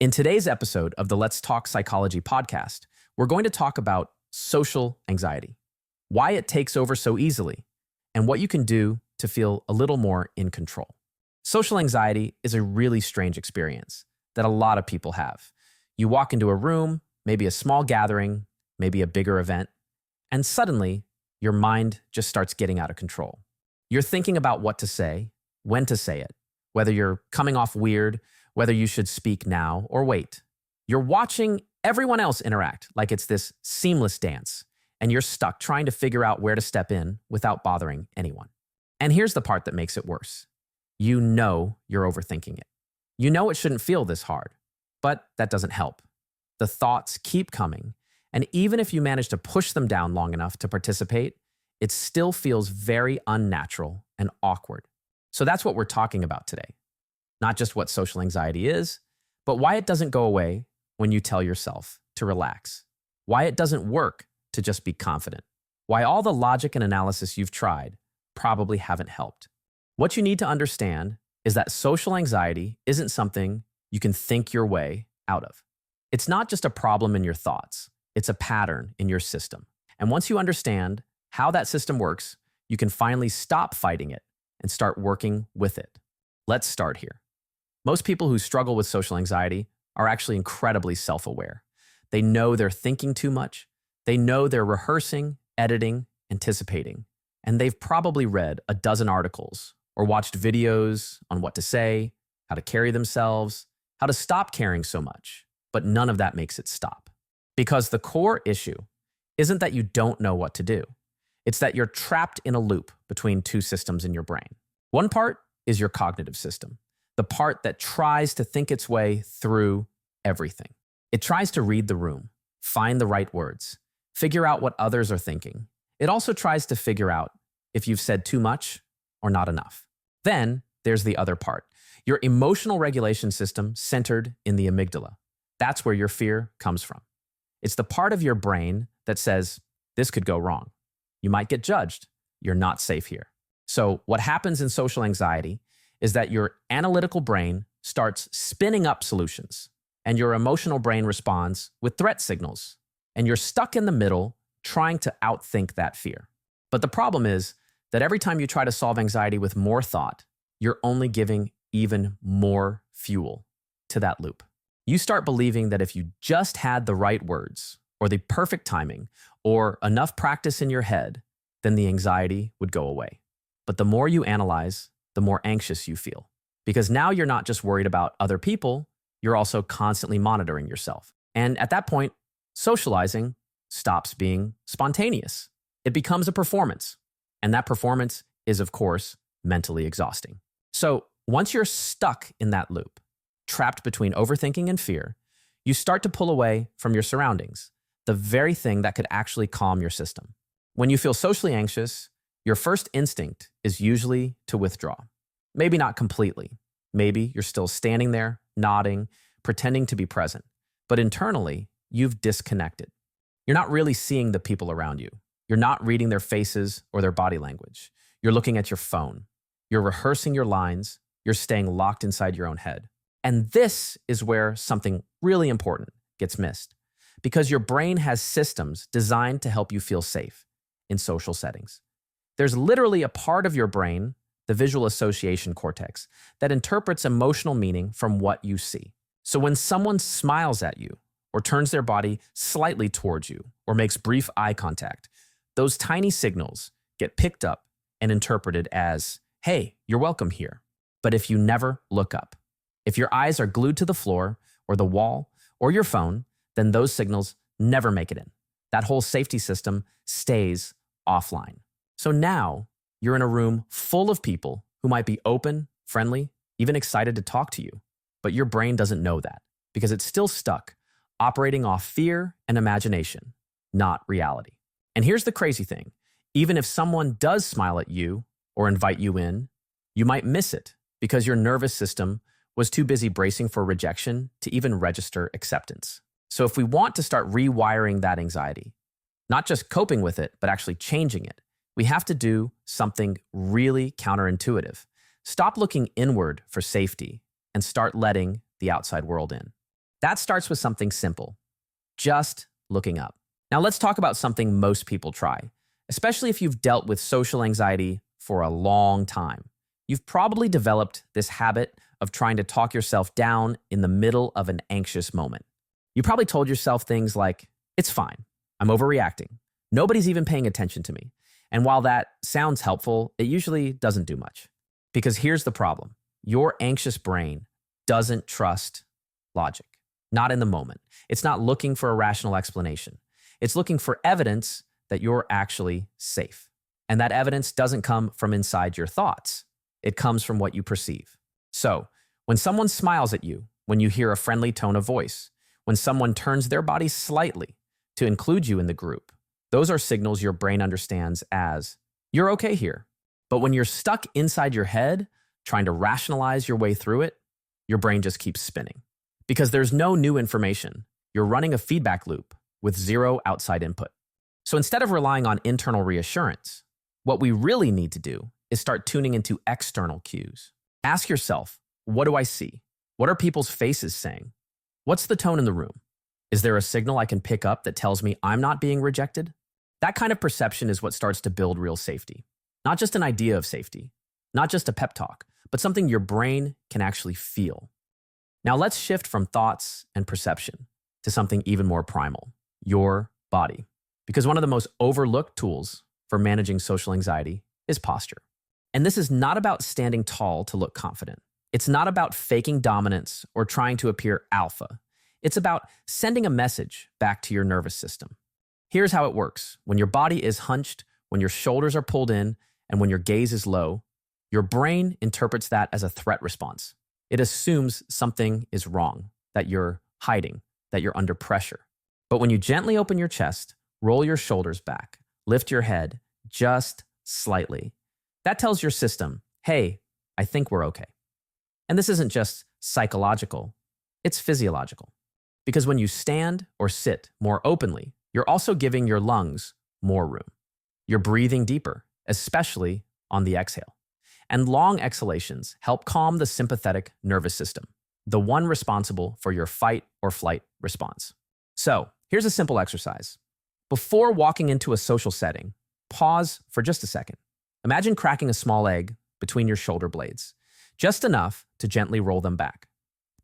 In today's episode of the Let's Talk Psychology podcast, we're going to talk about social anxiety, why it takes over so easily, and what you can do to feel a little more in control. Social anxiety is a really strange experience that a lot of people have. You walk into a room, maybe a small gathering, maybe a bigger event, and suddenly your mind just starts getting out of control. You're thinking about what to say, when to say it, whether you're coming off weird, whether you should speak now or wait. You're watching everyone else interact like it's this seamless dance, and you're stuck trying to figure out where to step in without bothering anyone. And here's the part that makes it worse. You know you're overthinking it. You know it shouldn't feel this hard, but that doesn't help. The thoughts keep coming, and even if you manage to push them down long enough to participate, it still feels very unnatural and awkward. So that's what we're talking about today. Not just what social anxiety is, but why it doesn't go away when you tell yourself to relax. Why it doesn't work to just be confident. Why all the logic and analysis you've tried probably haven't helped. What you need to understand is that social anxiety isn't something you can think your way out of. It's not just a problem in your thoughts. It's a pattern in your system. And once you understand how that system works, you can finally stop fighting it and start working with it. Let's start here. Most people who struggle with social anxiety are actually incredibly self-aware. They know they're thinking too much. They know they're rehearsing, editing, anticipating. And they've probably read a dozen articles or watched videos on what to say, how to carry themselves, how to stop caring so much. But none of that makes it stop. Because the core issue isn't that you don't know what to do. It's that you're trapped in a loop between two systems in your brain. One part is your cognitive system, the part that tries to think its way through everything. It tries to read the room, find the right words, figure out what others are thinking. It also tries to figure out if you've said too much or not enough. Then there's the other part, your emotional regulation system centered in the amygdala. That's where your fear comes from. It's the part of your brain that says, this could go wrong. You might get judged. You're not safe here. So what happens in social anxiety is that your analytical brain starts spinning up solutions, and your emotional brain responds with threat signals, and you're stuck in the middle trying to outthink that fear. But the problem is that every time you try to solve anxiety with more thought, you're only giving even more fuel to that loop. You start believing that if you just had the right words, or the perfect timing, or enough practice in your head, then the anxiety would go away. But the more you analyze, the more anxious you feel. Because now you're not just worried about other people, you're also constantly monitoring yourself. And at that point, socializing stops being spontaneous. It becomes a performance. And that performance is, of course, mentally exhausting. So once you're stuck in that loop, trapped between overthinking and fear, you start to pull away from your surroundings, the very thing that could actually calm your system. When you feel socially anxious, your first instinct is usually to withdraw. Maybe not completely. Maybe you're still standing there, nodding, pretending to be present. But internally, you've disconnected. You're not really seeing the people around you. You're not reading their faces or their body language. You're looking at your phone. You're rehearsing your lines. You're staying locked inside your own head. And this is where something really important gets missed. Because your brain has systems designed to help you feel safe in social settings. There's literally a part of your brain, the visual association cortex, that interprets emotional meaning from what you see. So when someone smiles at you, or turns their body slightly towards you, or makes brief eye contact, those tiny signals get picked up and interpreted as, hey, you're welcome here. But if you never look up, if your eyes are glued to the floor, or the wall, or your phone, then those signals never make it in. That whole safety system stays offline. So now you're in a room full of people who might be open, friendly, even excited to talk to you. But your brain doesn't know that because it's still stuck, operating off fear and imagination, not reality. And here's the crazy thing. Even if someone does smile at you or invite you in, you might miss it because your nervous system was too busy bracing for rejection to even register acceptance. So if we want to start rewiring that anxiety, not just coping with it, but actually changing it, we have to do something really counterintuitive. Stop looking inward for safety and start letting the outside world in. That starts with something simple, just looking up. Now let's talk about something most people try, especially if you've dealt with social anxiety for a long time. You've probably developed this habit of trying to talk yourself down in the middle of an anxious moment. You probably told yourself things like, "It's fine, I'm overreacting. Nobody's even paying attention to me." And while that sounds helpful, it usually doesn't do much. Because here's the problem. Your anxious brain doesn't trust logic, not in the moment. It's not looking for a rational explanation. It's looking for evidence that you're actually safe. And that evidence doesn't come from inside your thoughts. It comes from what you perceive. So, when someone smiles at you, when you hear a friendly tone of voice, when someone turns their body slightly to include you in the group, those are signals your brain understands as, you're okay here. But when you're stuck inside your head, trying to rationalize your way through it, your brain just keeps spinning. Because there's no new information. You're running a feedback loop with zero outside input. So instead of relying on internal reassurance, what we really need to do is start tuning into external cues. Ask yourself, what do I see? What are people's faces saying? What's the tone in the room? Is there a signal I can pick up that tells me I'm not being rejected? That kind of perception is what starts to build real safety. Not just an idea of safety, not just a pep talk, but something your brain can actually feel. Now let's shift from thoughts and perception to something even more primal, your body. Because one of the most overlooked tools for managing social anxiety is posture. And this is not about standing tall to look confident. It's not about faking dominance or trying to appear alpha. It's about sending a message back to your nervous system. Here's how it works. When your body is hunched, when your shoulders are pulled in, and when your gaze is low, your brain interprets that as a threat response. It assumes something is wrong, that you're hiding, that you're under pressure. But when you gently open your chest, roll your shoulders back, lift your head just slightly, that tells your system, hey, I think we're okay. And this isn't just psychological, it's physiological. Because when you stand or sit more openly, you're also giving your lungs more room. You're breathing deeper, especially on the exhale. And long exhalations help calm the sympathetic nervous system, the one responsible for your fight or flight response. So, here's a simple exercise. Before walking into a social setting, pause for just a second. Imagine cracking a small egg between your shoulder blades, just enough to gently roll them back.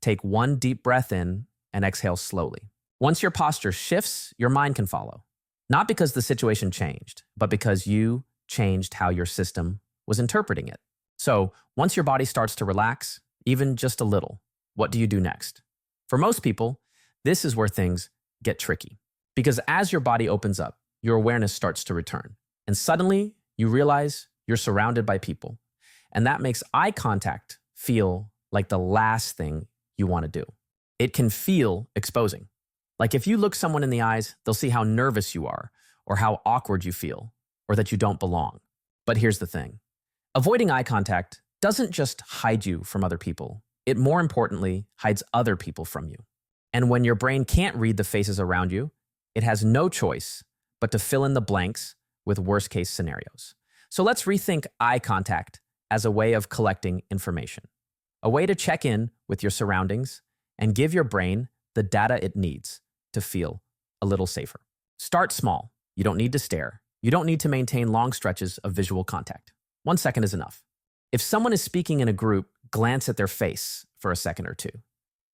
Take one deep breath in and exhale slowly. Once your posture shifts, your mind can follow. Not because the situation changed, but because you changed how your system was interpreting it. So, once your body starts to relax, even just a little, what do you do next? For most people, this is where things get tricky. Because as your body opens up, your awareness starts to return. And suddenly, you realize you're surrounded by people. And that makes eye contact feel like the last thing you want to do. It can feel exposing. Like if you look someone in the eyes, they'll see how nervous you are, or how awkward you feel, or that you don't belong. But here's the thing. Avoiding eye contact doesn't just hide you from other people. It more importantly hides other people from you. And when your brain can't read the faces around you, it has no choice but to fill in the blanks with worst-case scenarios. So let's rethink eye contact as a way of collecting information, a way to check in with your surroundings and give your brain the data it needs to feel a little safer. Start small. You don't need to stare. You don't need to maintain long stretches of visual contact. 1 second is enough. If someone is speaking in a group, glance at their face for a second or two.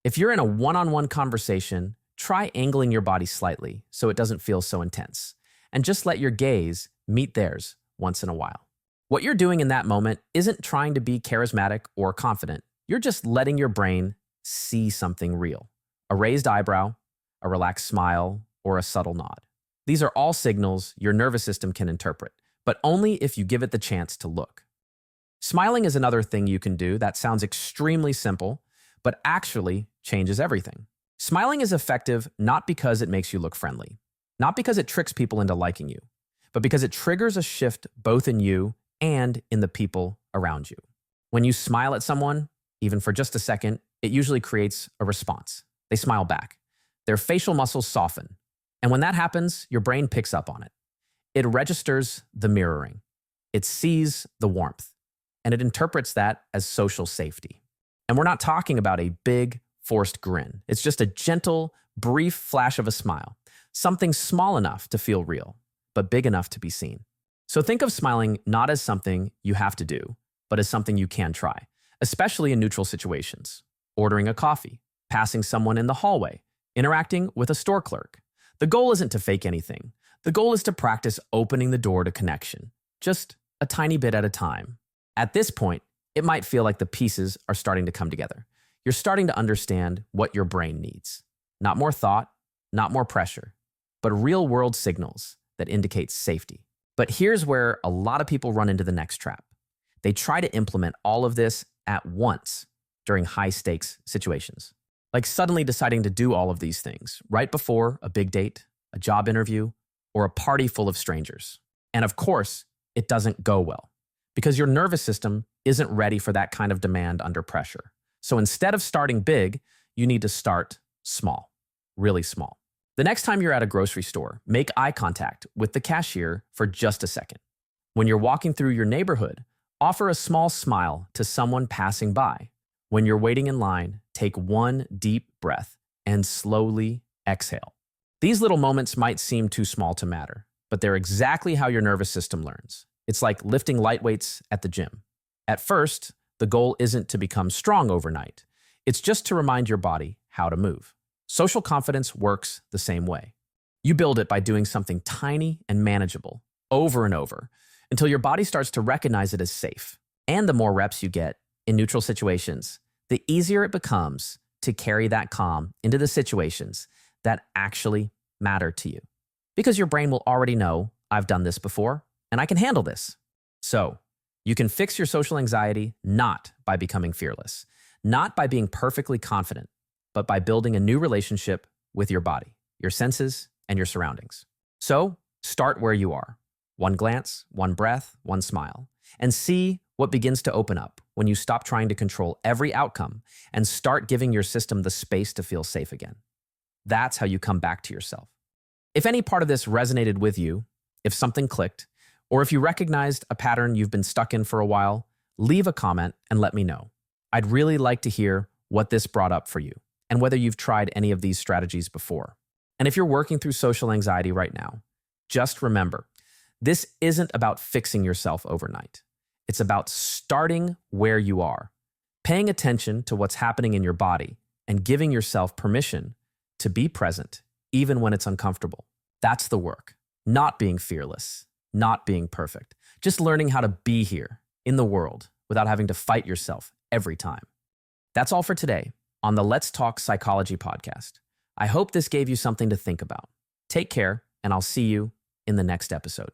If you're in a one-on-one conversation, try angling your body slightly so it doesn't feel so intense. And just let your gaze meet theirs once in a while. What you're doing in that moment isn't trying to be charismatic or confident. You're just letting your brain see something real. A raised eyebrow, a relaxed smile, or a subtle nod. These are all signals your nervous system can interpret, but only if you give it the chance to look. Smiling is another thing you can do that sounds extremely simple, but actually changes everything. Smiling is effective not because it makes you look friendly, not because it tricks people into liking you, but because it triggers a shift both in you and in the people around you. When you smile at someone, even for just a second, it usually creates a response. They smile back. Their facial muscles soften. And when that happens, your brain picks up on it. It registers the mirroring. It sees the warmth. And it interprets that as social safety. And we're not talking about a big, forced grin. It's just a gentle, brief flash of a smile, something small enough to feel real, but big enough to be seen. So think of smiling not as something you have to do, but as something you can try, especially in neutral situations. Ordering a coffee, passing someone in the hallway, interacting with a store clerk. The goal isn't to fake anything. The goal is to practice opening the door to connection, just a tiny bit at a time. At this point, it might feel like the pieces are starting to come together. You're starting to understand what your brain needs. Not more thought, not more pressure, but real-world signals that indicate safety. But here's where a lot of people run into the next trap. They try to implement all of this at once during high-stakes situations. Like suddenly deciding to do all of these things right before a big date, a job interview, or a party full of strangers. And of course, it doesn't go well because your nervous system isn't ready for that kind of demand under pressure. So instead of starting big, you need to start small, really small. The next time you're at a grocery store, make eye contact with the cashier for just a second. When you're walking through your neighborhood, offer a small smile to someone passing by. When you're waiting in line, take one deep breath and slowly exhale. These little moments might seem too small to matter, but they're exactly how your nervous system learns. It's like lifting light weights at the gym. At first, the goal isn't to become strong overnight. It's just to remind your body how to move. Social confidence works the same way. You build it by doing something tiny and manageable over and over until your body starts to recognize it as safe. And the more reps you get in neutral situations, the easier it becomes to carry that calm into the situations that actually matter to you. Because your brain will already know, I've done this before, and I can handle this. So, you can fix your social anxiety not by becoming fearless, not by being perfectly confident, but by building a new relationship with your body, your senses, and your surroundings. So, start where you are. One glance, one breath, one smile, and see what begins to open up when you stop trying to control every outcome and start giving your system the space to feel safe again. That's how you come back to yourself. If any part of this resonated with you, if something clicked, or if you recognized a pattern you've been stuck in for a while, leave a comment and let me know. I'd really like to hear what this brought up for you and whether you've tried any of these strategies before. And if you're working through social anxiety right now, just remember, this isn't about fixing yourself overnight. It's about starting where you are, paying attention to what's happening in your body, and giving yourself permission to be present, even when it's uncomfortable. That's the work, not being fearless, not being perfect, just learning how to be here in the world without having to fight yourself every time. That's all for today on the Let's Talk Psychology podcast. I hope this gave you something to think about. Take care, and I'll see you in the next episode.